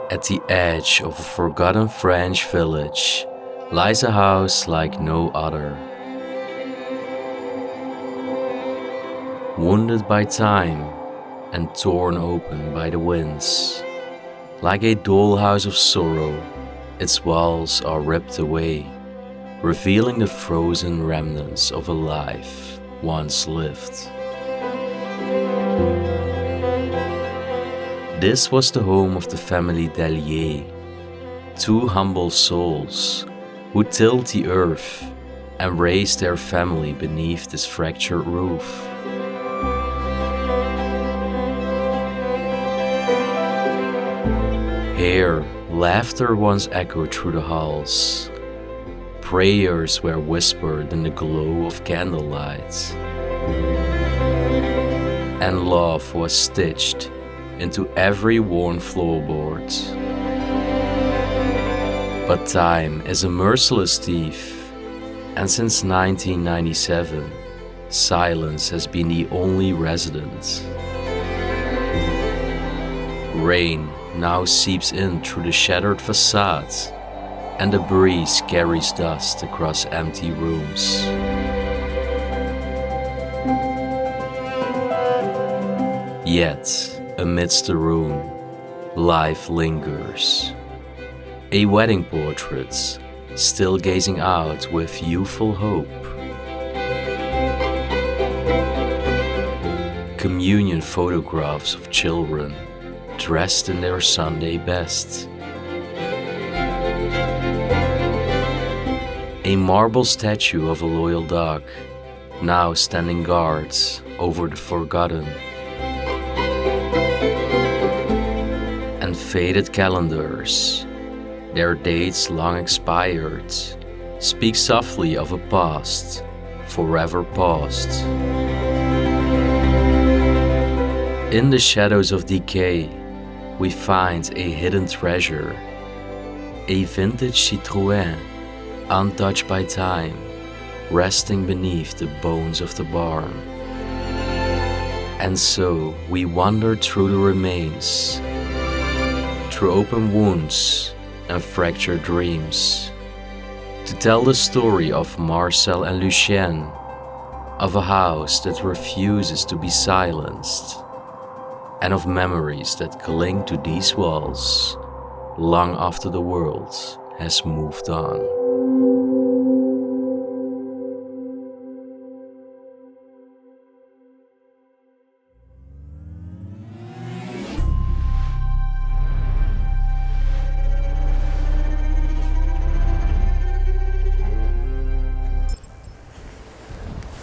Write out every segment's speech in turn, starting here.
At the edge of a forgotten French village lies a house like no other. Wounded by time and torn open by the winds, like a dollhouse of sorrow, its walls are ripped away, revealing the frozen remnants of a life once lived. This was the home of the family Dellier, two humble souls who tilled the earth and raised their family beneath this fractured roof. Here, laughter once echoed through the halls. Prayers were whispered in the glow of candlelight. And love was stitched into every worn floorboard. But time is a merciless thief, and since 1997, silence has been the only resident. Rain now seeps in through the shattered facade, and the breeze carries dust across empty rooms. Yet, amidst the ruin, life lingers. A wedding portrait, still gazing out with youthful hope. Communion photographs of children dressed in their Sunday best. A marble statue of a loyal dog, now standing guard over the forgotten. And faded calendars, their dates long expired, speak softly of a past forever paused. In the shadows of decay, we find a hidden treasure, a vintage Citroën, untouched by time, resting beneath the bones of the barn. And so we wander through the remains, through open wounds and fractured dreams, to tell the story of Marcel and Lucien, of a house that refuses to be silenced, and of memories that cling to these walls long after the world has moved on.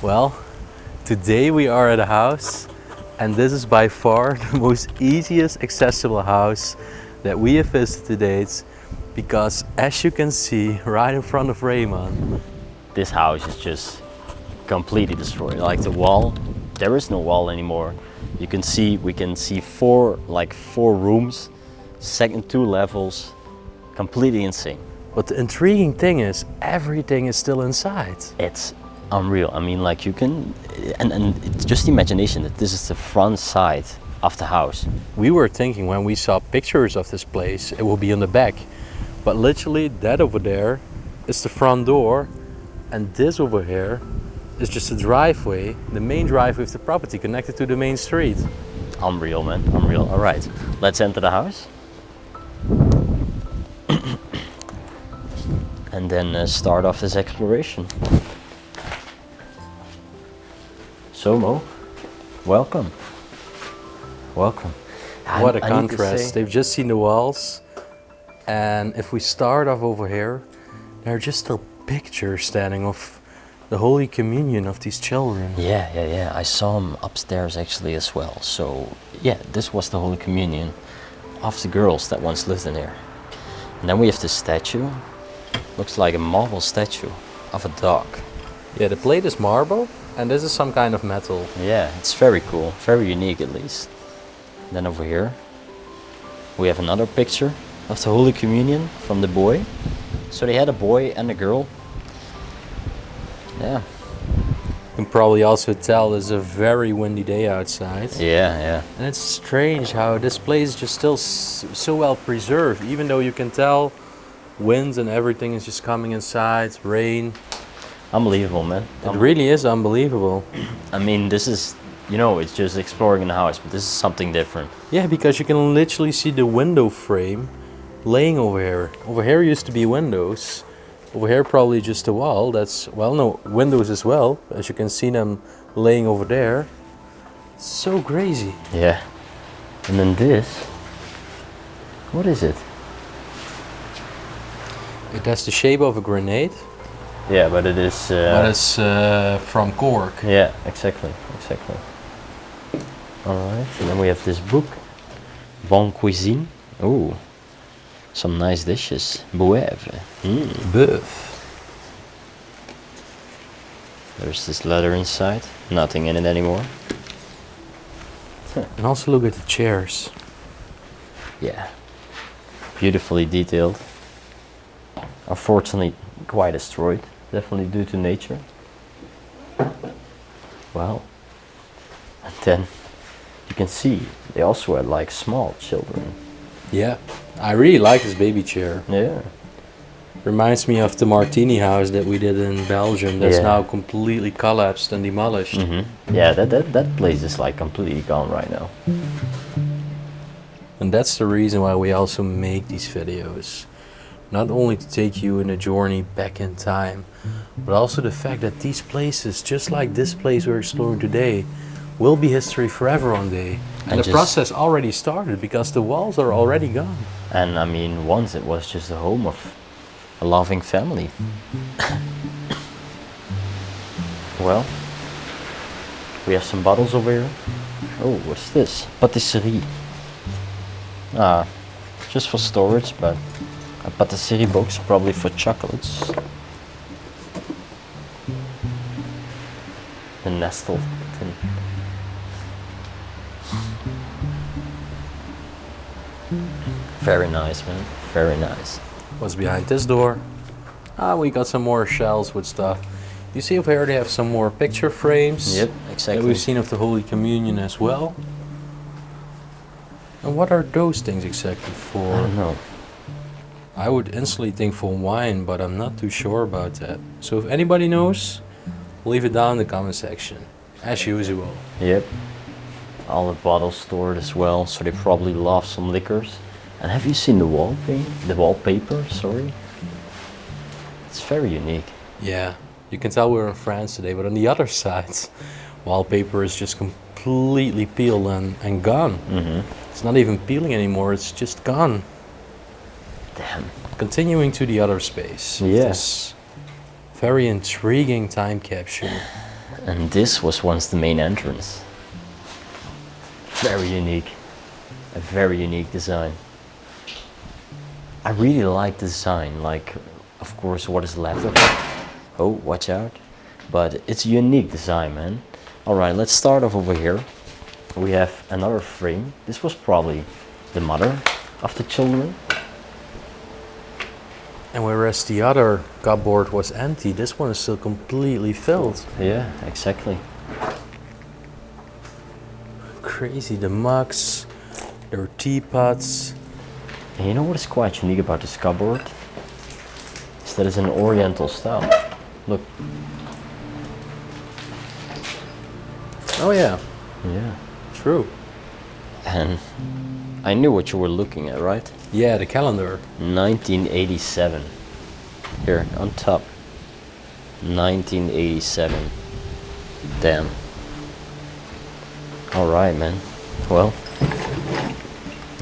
Well, today we are at a house, and this is by far the most easiest accessible house that we have visited to date, because as you can see right in front of Raymond, this house is just completely destroyed. Like the wall, there is no wall anymore. We can see four rooms, second 2 levels, completely insane. But the intriguing thing is everything is still inside. It's unreal. I mean, like you can, and it's just imagination that this is the front side of the house. We were thinking when we saw pictures of this place, it will be in the back. But literally that over there is the front door, and this over here is just a driveway, the main driveway of the property connected to the main street. Unreal, man, unreal. All right, let's enter the house. And then start off this exploration. So Mo, welcome. Welcome. What a contrast. They've just seen the walls, and if we start off over here, there are just still pictures standing of the Holy Communion of these children. Yeah. I saw them upstairs actually as well. So yeah, this was the Holy Communion of the girls that once lived in here. And then we have this statue. Looks like a marble statue of a dog. Yeah, the plate is marble, and this is some kind of metal. Yeah, it's very cool, very unique at least. Then over here, we have another picture of the Holy Communion from the boy. So they had a boy and a girl. Yeah. can probably also tell it's a very windy day outside. Yeah, yeah. And it's strange how this place is just still so well preserved, even though you can tell winds and everything is just coming inside, rain. Unbelievable, man. It really is unbelievable. I mean, this is, you know, it's just exploring the house, but this is something different. Yeah, because you can literally see the window frame laying over here. Over here used to be windows. Over here probably just a wall. That's, well, no, windows as well, as you can see them laying over there. It's so crazy. Yeah. And then this, what is it? It has the shape of a grenade. Yeah, but it is... but it's from cork. Yeah, exactly, exactly. Alright, and then we have this book. Bonne cuisine. Oh, some nice dishes. 𝗬𝗶𝗲. Bœuf. There's this leather inside. Nothing in it anymore. And also look at the chairs. Yeah. Beautifully detailed. Unfortunately, quite destroyed. Definitely due to nature. Well. And then you can see they also had like small children. Yeah, I really like this baby chair. Yeah. Reminds me of the Martini house that we did in Belgium that's Yeah. now completely collapsed and demolished. Yeah, that place is like completely gone right now. And that's the reason why we also make these videos. Not only to take you in a journey back in time, but also the fact that these places, just like this place we're exploring today, will be history forever one day. And the process already started because the walls are already gone. And I mean, once it was just the home of a loving family. Well, we have some bottles over here. Oh, what's this? Pâtisserie. Ah, just for storage, but a pâtisserie box, probably for chocolates. The Nestle tin. Very nice, man. Very nice. What's behind this door? Ah, we got some more shelves with stuff. You see over here they have some more picture frames. Yep, That exactly. we've seen of the Holy Communion as well. And what are those things exactly I for? don't know. I would instantly think for wine, but I'm not too sure about that. So if anybody knows, leave it down in the comment section, as usual. Yep. All the bottles stored as well, so they probably love some liquors. And have you seen the wallpaper, sorry? It's very unique. Yeah, you can tell we're in France today, but on the other side, wallpaper is just completely peeled and gone. It's not even peeling anymore, it's just gone. Damn. Continuing to the other space. Yes. Very intriguing time capsule. And this was once the main entrance. Very unique. A very unique design. I really like the design, like, of course, what is left of it. Oh, watch out. But it's a unique design, man. Alright, let's start off over here. We have another frame. This was probably the mother of the children. And whereas the other cupboard was empty, this one is still completely filled. Yeah, exactly. Crazy, the mugs, their teapots. And you know what is quite unique about this cupboard? Is that it's an oriental style. Look. Oh yeah, Yeah. true. And I knew what you were looking at, right? Yeah, the calendar. 1987. Here, on top. 1987. Damn. Alright, man. Well,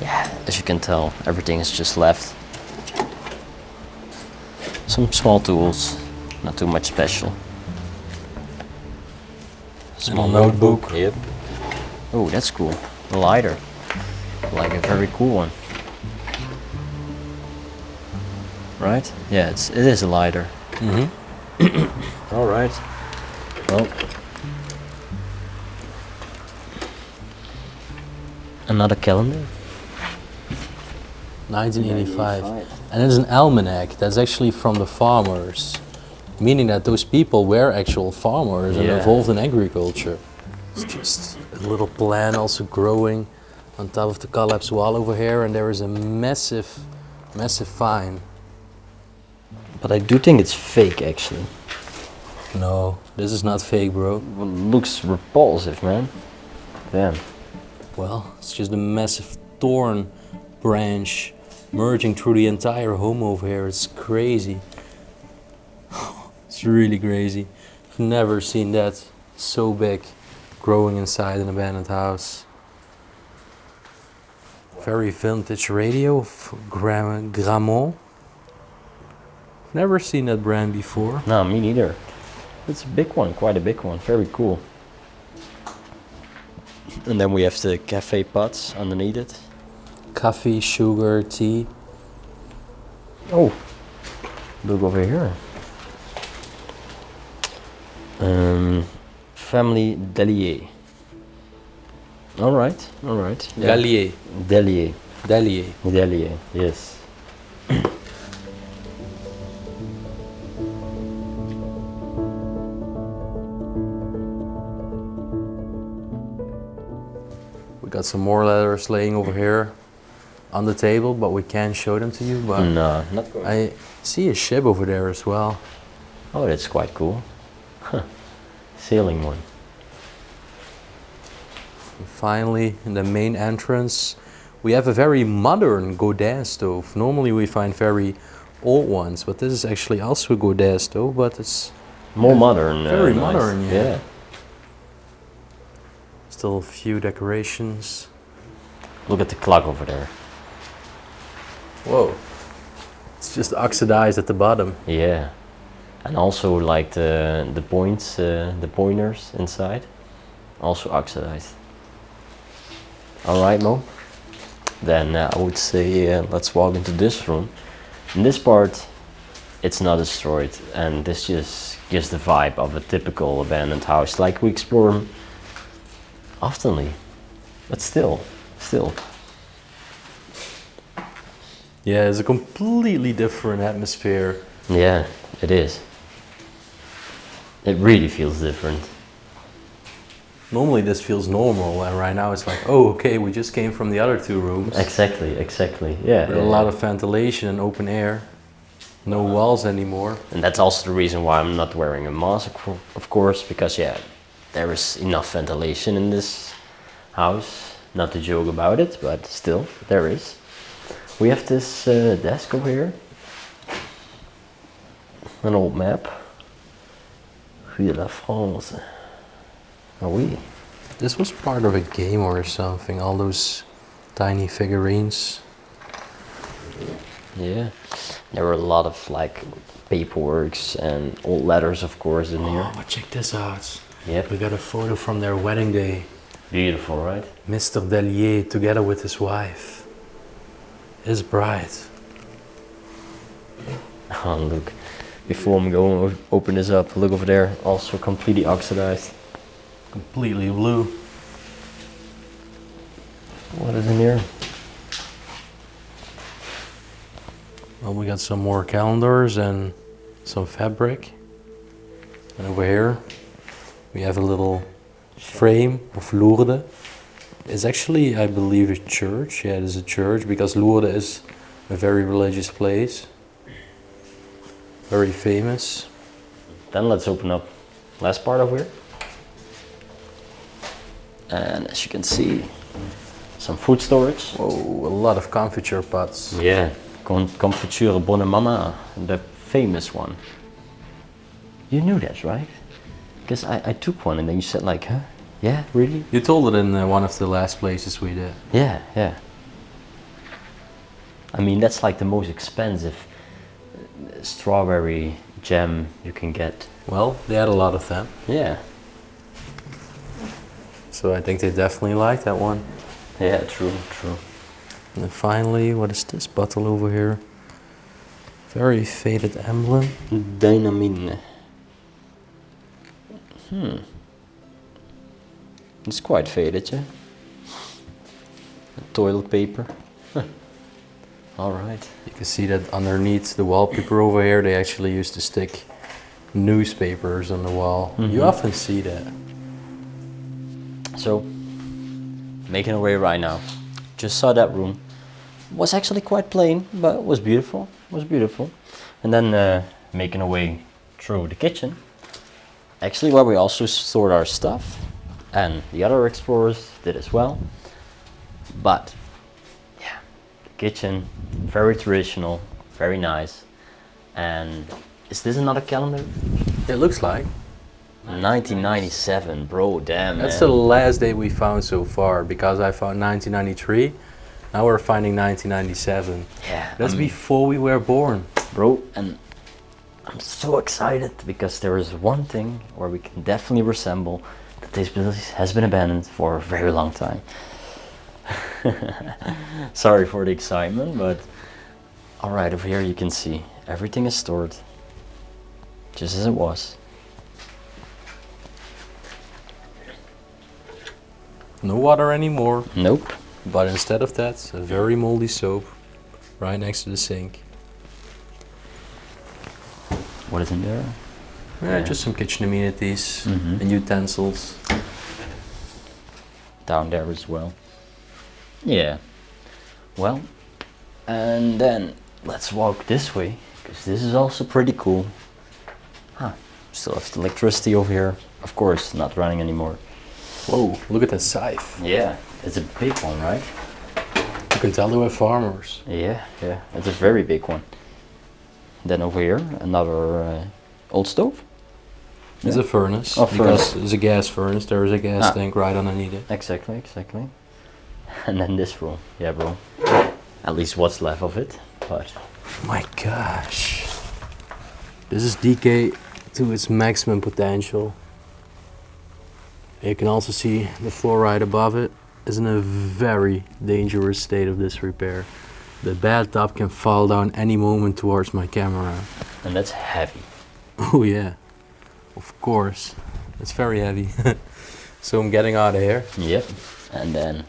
yeah, as you can tell, everything is just left. Some small tools, not too much special. Small notebook. Yep. Oh, that's cool. A lighter. Like a very cool one. Right? Yeah, it is a lighter. All right. Well, another calendar. 1985. And it's an almanac. That's actually from the farmers. Meaning that those people were actual farmers and Yeah. involved in agriculture. It's just a little plant also growing on top of the collapsed wall over here, and there is a massive, massive vine. But I do think it's fake, actually. No, this is not fake, bro. Well, looks repulsive, man. Damn. Well, it's just a massive thorn branch merging through the entire home over here. It's crazy. It's really crazy. I've never seen that so big growing inside an abandoned house. Very vintage radio of Grammont. Never seen that brand before. No, me neither. It's a big one, quite a big one. Very cool. And then we have the cafe pots underneath it. Coffee, sugar, tea. Oh, look over here. Family Dellier. All right. Yeah. Dellier. Dellier. Dellier. Dellier, yes. We got some more letters laying over here on the table, but we can't show them to you. But No, not good. I see a ship over there as well. Oh, that's quite cool. Huh. Sailing one. And finally, in the main entrance, we have a very modern Godin stove. Normally we find very old ones, but this is actually also a Godin stove, but it's More modern. very nice. modern, yeah. Yeah. Still a few decorations. Look at the clock over there. Whoa. It's just oxidized at the bottom. Yeah. And also like the points, the pointers inside, also oxidized. All right, Mo. Then I would say let's walk into this room. In this part, it's not destroyed, and this just gives the vibe of a typical abandoned house, like we explore oftenly. But still. Yeah, it's a completely different atmosphere. Yeah, it is. It really feels different. Normally this feels normal, and right now it's like, oh, okay, we just came from the other two rooms. Exactly. Yeah. With a lot of ventilation and open air. No walls anymore. And that's also the reason why I'm not wearing a mask, of course, because yeah, there is enough ventilation in this house. Not to joke about it, but still, there is. We have this desk over here. An old map. Rue de la France. Oh, oui. This was part of a game or something, all those tiny figurines. Yeah. There were a lot of like paperworks and old letters, of course, in here. Oh, but check this out. Yep. We got a photo from their wedding day. Beautiful, right? Mr. Dellier together with his wife. His bride. Oh, look. Before I'm going to open this up, look over there, also completely oxidized. Completely blue. What is in here? Well, we got some more calendars and some fabric. And over here, we have a little frame of Lourdes. It's actually, I believe, a church. Yeah, it is a church because Lourdes is a very religious place. Very famous. Then let's open up last part over here. And as you can see, some food storage. Whoa, a lot of confiture pots. Yeah, confiture Bonne Mama, the famous one. You knew that, right? Because I took one and then you said like, huh? Yeah, really? You told it in one of the last places we did. Yeah. I mean, that's like the most expensive strawberry jam you can get. Well, they had a lot of them. Yeah. So I think they definitely like that one. Yeah, true. And then finally, what is this bottle over here? Very faded emblem. Dynamine. It's quite faded, yeah. Toilet paper. All right. You can see that underneath the wallpaper over here, they actually used to stick newspapers on the wall. You often see that. So, making our way right now. Just saw that room. Was actually quite plain, but was beautiful. Was beautiful. And then making our way through the kitchen. Actually, where we also stored our stuff, and the other explorers did as well. But yeah, the kitchen, very traditional, very nice. And is this another calendar? It looks like. 1997, bro, damn, That's man. the last day we found so far, because I found 1993. Now we're finding 1997. Yeah, That's before we were born. bro, and I'm so excited because there is one thing where we can definitely resemble that this place has been abandoned for a very long time. Sorry for the excitement, but alright, over here you can see everything is stored just as it was. No water anymore, Nope. but instead of that, a very moldy soap right next to the sink. What is in there? Yeah, just some kitchen amenities and utensils. Down there as well. Yeah. Well, and then let's walk this way, because this is also pretty cool. Huh. Still have the electricity over here. Of course, not running anymore. Whoa, look at that scythe. Yeah, it's a big one, right? You can tell they were farmers. Yeah, it's a very big one. Then over here, another old stove. It's a furnace, Oh, because furnace. it's a gas furnace. There is a gas tank right underneath it. Exactly. And then this room. Yeah, bro. At least what's left of it, but... My gosh. This is decay to its maximum potential. You can also see the floor right above it is in a very dangerous state of disrepair. The bathtub can fall down any moment towards my camera. And that's heavy. Oh yeah, of course. It's very heavy. So I'm getting out of here. Yep. And then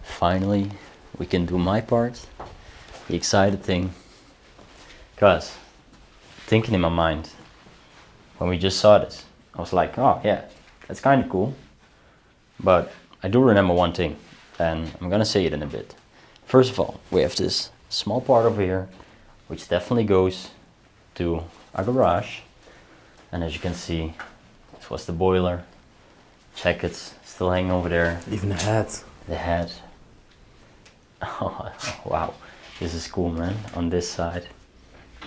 finally we can do my part. The excited thing. Cause thinking in my mind, when we just saw this, I was like, oh yeah, that's kind of cool. But I do remember one thing, and I'm gonna say it in a bit. First of all, we have this small part over here, which definitely goes to our garage. And as you can see, this was the boiler. Jackets still hanging over there. Even the hat. The hat. Oh, wow, this is cool, man. On this side,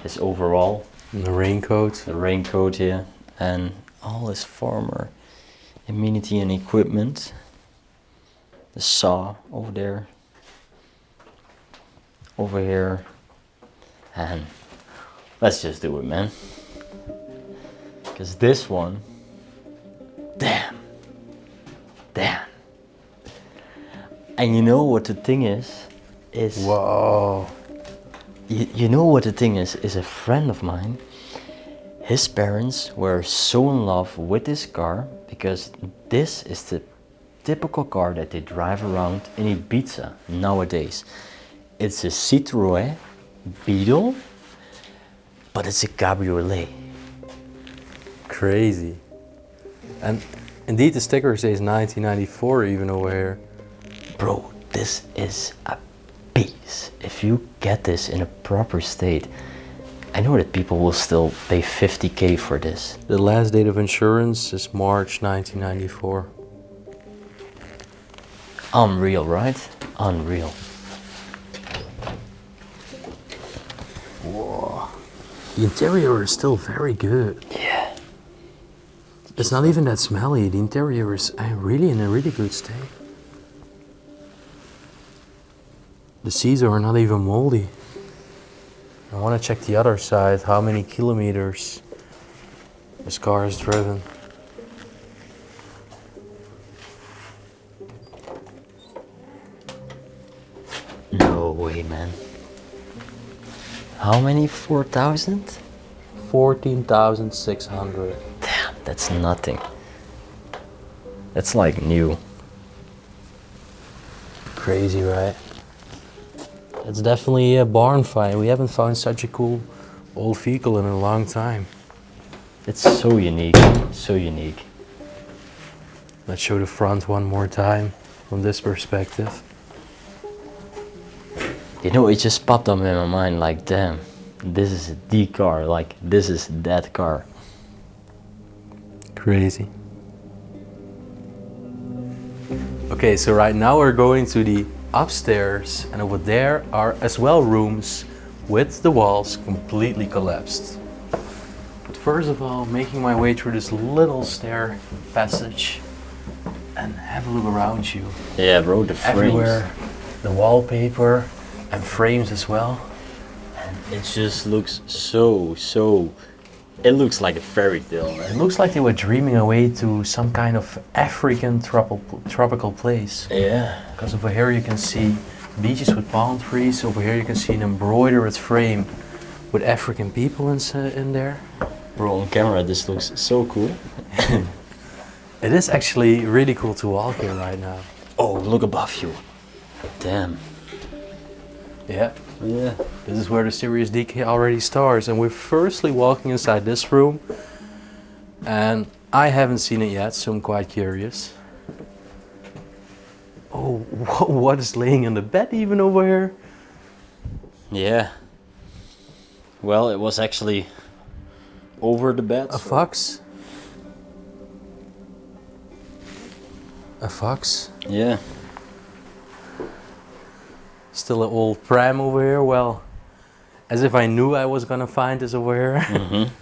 this overall, And the raincoat. the raincoat here, and all this farmer amenity and equipment. The saw over there, over here, and let's just do it, man. Because this one, damn. And you know what the thing is Whoa. you know what the thing is a friend of mine, his parents were so in love with this car because this is the typical car that they drive around in Ibiza nowadays. It's a Citroën Beetle, but it's a cabriolet. Crazy. And indeed the sticker says 1994 even over here. Bro, this is a piece. If you get this in a proper state, I know that people will still pay 50k for this. The last date of insurance is March 1994. Unreal, right? Unreal. Whoa. The interior is still very good. Yeah. It's not even that smelly. The interior is really in a really good state. The seats are not even moldy. I want to check the other side, how many kilometers this car has driven. No way, man. How many? 4,000? 14,600. Damn, that's nothing. That's like new. Crazy, right? It's definitely a barn find. We haven't found such a cool old vehicle in a long time. It's so unique, so unique. Let's show the front one more time from this perspective. You know, it just popped up in my mind like, damn, this is the car, like this is that car. Crazy. Okay, so right now we're going to the upstairs, and over there are as well rooms with the walls completely collapsed. But first of all, making my way through this little stair passage and have a look around you. Yeah, bro, the frames. Everywhere, the wallpaper and frames as well. And it just looks so, it looks like a fairy tale, It man. looks like they were dreaming away to some kind of African tropical place. Yeah. Because over here you can see beaches with palm trees. Over here you can see an embroidered frame with African people in there. Bro, on camera this looks so cool. It is actually really cool to walk here right now. Oh, look above you. Damn. Yeah. Yeah. This is where the Serious DK already starts, and we're firstly walking inside this room, and I haven't seen it yet, so I'm quite curious. Oh, what is laying in the bed even over here? Yeah. Well, it was actually over the bed. A fox? A fox? Yeah. Still an old pram over here. Well, as if I knew I was gonna find this over here. Mm-hmm.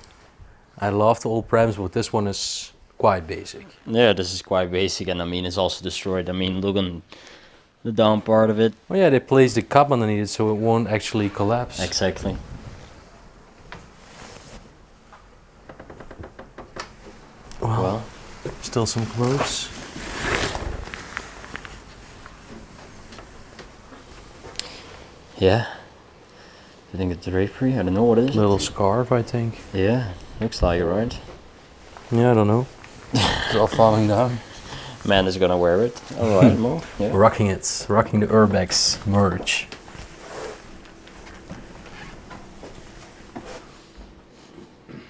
I love the old prams, but this one is quite basic. Yeah, this is quite basic, and I mean, it's also destroyed. I mean, look on the down part of it. Oh yeah, they placed the cup underneath it so it won't actually collapse. Exactly. Well, still some clothes. yeah. I think it's drapery. I don't know what it is. Little scarf, I think. Yeah, looks like it, right? Yeah, I don't know. It's all falling down. Man is gonna wear it. All right, Mo. Yeah. Rocking it, rocking the urbex merch.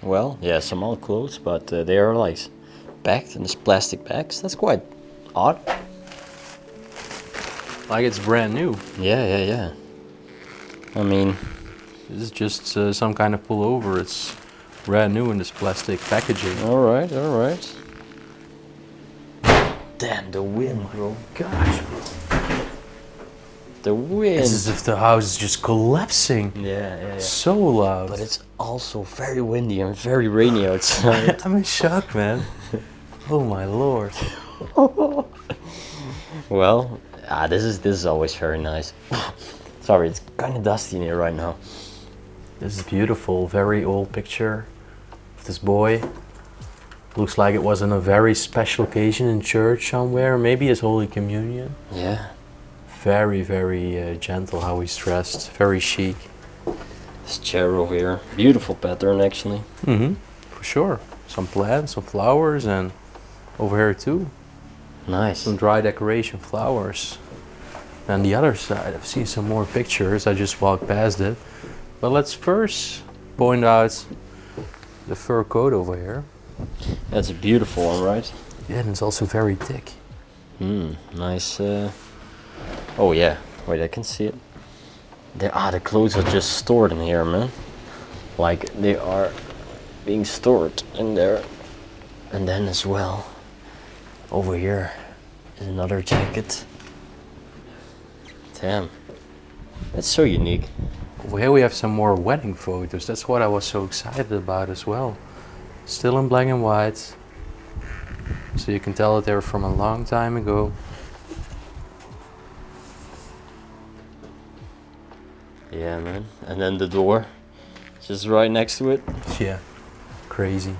Well, yeah, some old clothes, but they are like packed in this plastic bags. That's quite odd. Like it's brand new. Yeah. I mean, This is just some kind of pullover. It's brand new in this plastic packaging. all right. Damn, the wind, bro. Gosh, bro. The wind. It's as if the house is just collapsing. Yeah. So loud. But it's also very windy and very rainy outside. I'm in shock, man. Oh my lord. Well, this is always very nice. Sorry, it's kind of dusty in here right now. This is beautiful, very old picture of this boy. Looks like it was on a very special occasion in church somewhere, maybe his Holy Communion. Yeah. Very, very gentle how he's dressed, very chic. This chair over here, beautiful pattern actually. Mm-hmm, for sure. Some plants, some flowers, and over here too, Nice. some dry decoration flowers. And the other side, I've seen some more pictures, I just walked past it. But let's first point out the fur coat over here. That's a beautiful one, right? Yeah, and it's also very thick. Nice. Oh yeah. Wait, I can see it. The clothes are just stored in here, man. Like they are being stored in there. And then as well, over here is another jacket. Damn. That's so unique. Over here we have some more wedding photos. That's what I was so excited about as well. Still in black and white. So you can tell that they're from a long time ago. Yeah, man. And then the door, just right next to it. Yeah, crazy.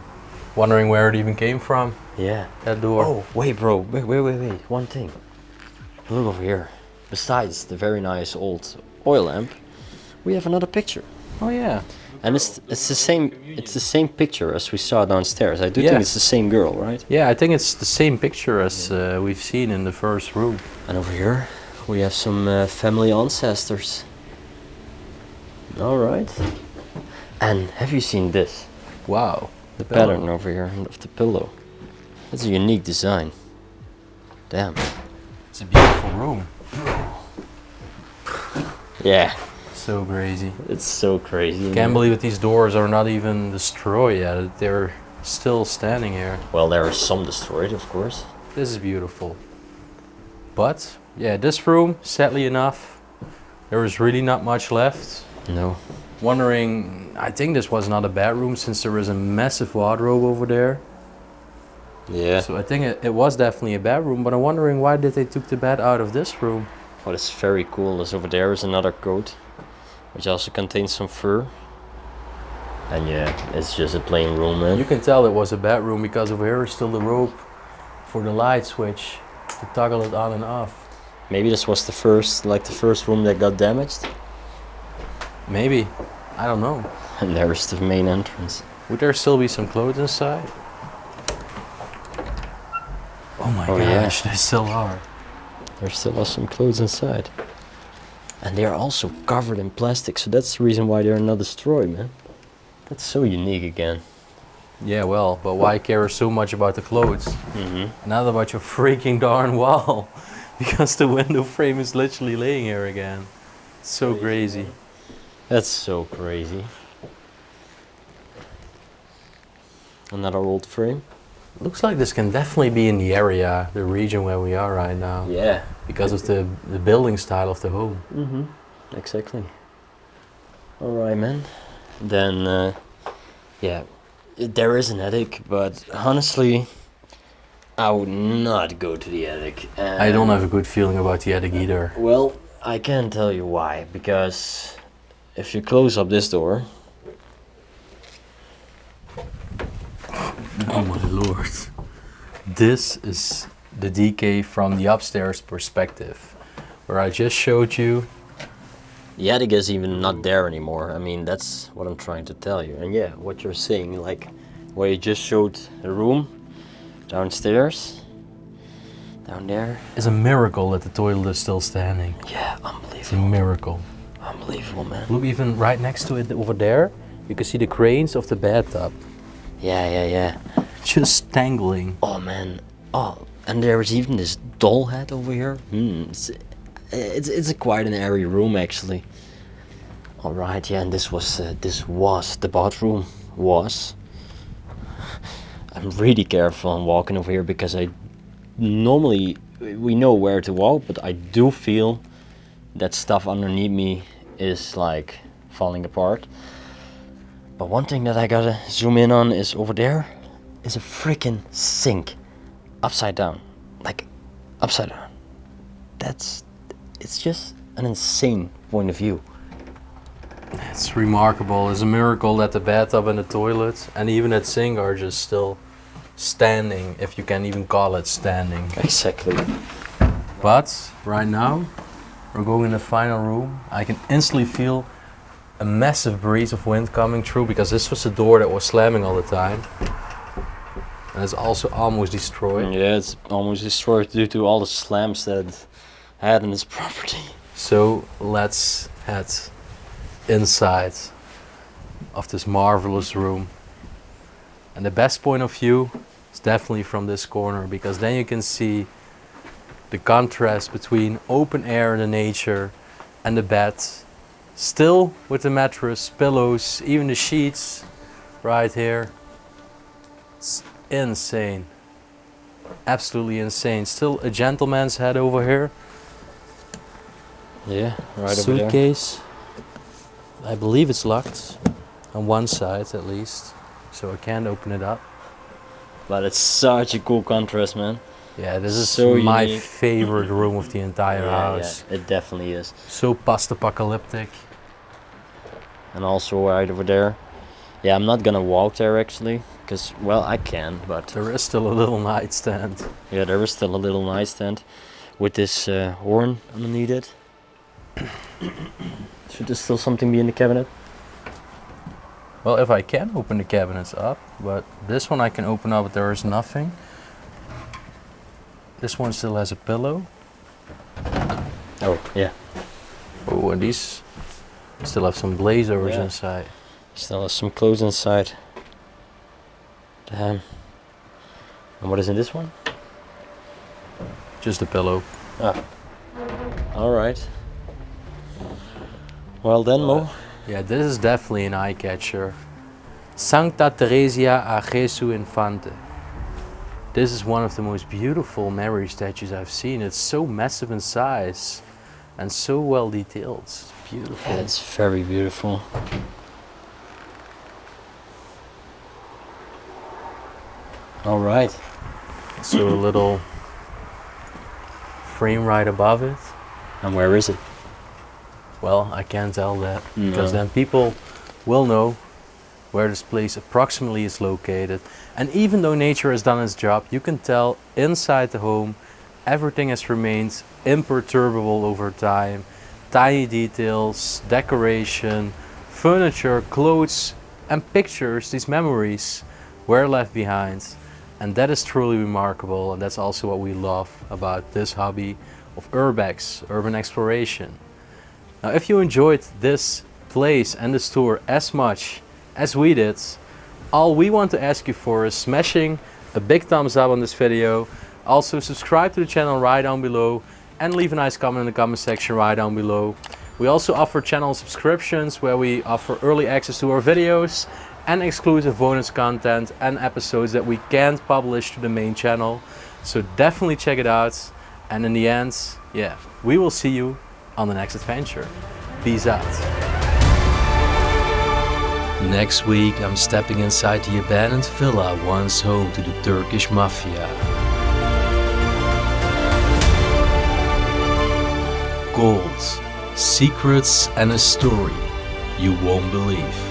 Wondering where it even came from, Yeah. that door. Oh, wait, bro. Wait. One thing. Look over here. Besides the very nice old oil lamp, we have another picture. Oh yeah. And it's the same picture as we saw downstairs. I do Yeah. think it's the same girl, right? Yeah, I think it's the same picture as we've seen in the first room. And over here we have some family ancestors. All right. And have you seen this? Wow. The pattern over here of the pillow. It's a unique design. Damn. It's a beautiful room. Yeah. So crazy. It's so crazy. Can't believe that these doors are not even destroyed yet. They're still standing here. Well, there are some destroyed, of course. This is beautiful. But, yeah, this room, sadly enough, there is really not much left. No. Wondering, I think this was not a bedroom since there is a massive wardrobe over there. Yeah. So I think it was definitely a bedroom, but I'm wondering why did they took the bed out of this room? What is very cool is over there is another coat, which also contains some fur. And yeah, it's just a plain room, man. You can tell it was a bedroom because over here is still the rope for the light switch to toggle it on and off. Maybe this was the first room that got damaged. Maybe. I don't know. And there's the main entrance. Would there still be some clothes inside? Oh my Oh, gosh, yeah. there still are. There still are some clothes inside. And they are also covered in plastic, so that's the reason why they're not destroyed, man. That's so unique again. Yeah, well, but why care so much about the clothes? Mm-hmm. Not about your freaking darn wall. Because the window frame is literally laying here again. So crazy. That's so crazy. Another old frame. Looks like this can definitely be in the area, the region where we are right now. Yeah. Because of the building style of the home. Mm-hmm. Exactly. Alright, man. Then, yeah, there is an attic, but honestly, I would not go to the attic. I don't have a good feeling about the attic either. Well, I can tell you why. Because if you close up this door, oh my lord. This is the decay from the upstairs perspective. Where I just showed you. the attic is even not there anymore. I mean, that's what I'm trying to tell you. And yeah, what you're saying, like where you just showed the room downstairs, down there. It's a miracle that the toilet is still standing. Yeah, It's a unbelievable. miracle. Unbelievable, man. Look, even right next to it over there, you can see the cranes of the bathtub. Yeah. Just tangling. Oh, man. Oh, and there's even this doll head over here. It's a quite an airy room, actually. All right, yeah, and this was the bathroom. I'm really careful on walking over here because we know where to walk, but I do feel that stuff underneath me is like falling apart. But one thing that I gotta zoom in on is over there is a freaking sink, upside down, like upside down. It's just an insane point of view. It's remarkable. It's a miracle that the bathtub and the toilet and even that sink are just still standing, if you can even call it standing. Exactly. But right now, we're going in the final room. I can instantly feel a massive breeze of wind coming through because this was a door that was slamming all the time. And it's also almost destroyed. Yeah, it's almost destroyed due to all the slams that I had in this property. So let's head inside of this marvelous room. And the best point of view is definitely from this corner because then you can see the contrast between open air and the nature and the bed. Still with the mattress, pillows, even the sheets right here. It's insane. Absolutely insane. Still a gentleman's head over here. Yeah, right over there. Suitcase. I believe it's locked on one side at least, so I can't open it up. But it's such a cool contrast, man. Yeah, this is So my unique. favorite room of the entire house. Yeah, it definitely is. So post-apocalyptic. And also right over there. Yeah, I'm not gonna walk there actually, because, well, I can, but There is still a little nightstand. yeah, there is still a little nightstand with this horn underneath it. Should there still something be in the cabinet? Well, if I can open the cabinets up, but this one I can open up, but there is nothing. This one still has a pillow. Oh, yeah. Oh, and these still have some blazers Yeah. inside. Still has some clothes inside. Damn. And what is in this one? Just a pillow. Ah. Alright. Well then, Mo. Yeah, this is definitely an eye catcher. Sancta Theresia a Jesu Infante. This is one of the most beautiful Mary statues I've seen. It's so massive in size and so well detailed. It's beautiful. Yeah, it's very beautiful. Alright. So a little frame right above it. And where is it? Well, I can't tell that because No. then people will know where this place approximately is located. And even though nature has done its job, you can tell inside the home everything has remained imperturbable over time. Tiny details, decoration, furniture, clothes and pictures, these memories were left behind. And that is truly remarkable, and that's also what we love about this hobby of urbex, urban exploration. Now if you enjoyed this place and this tour as much as we did, all we want to ask you for is smashing a big thumbs up on this video. Also subscribe to the channel right down below and leave a nice comment in the comment section right down below. We also offer channel subscriptions where we offer early access to our videos and exclusive bonus content and episodes that we can't publish to the main channel. So definitely check it out. And in the end, yeah, we will see you on the next adventure. Peace out. Next week, I'm stepping inside the abandoned villa once home to the Turkish mafia. Gold, secrets and a story you won't believe.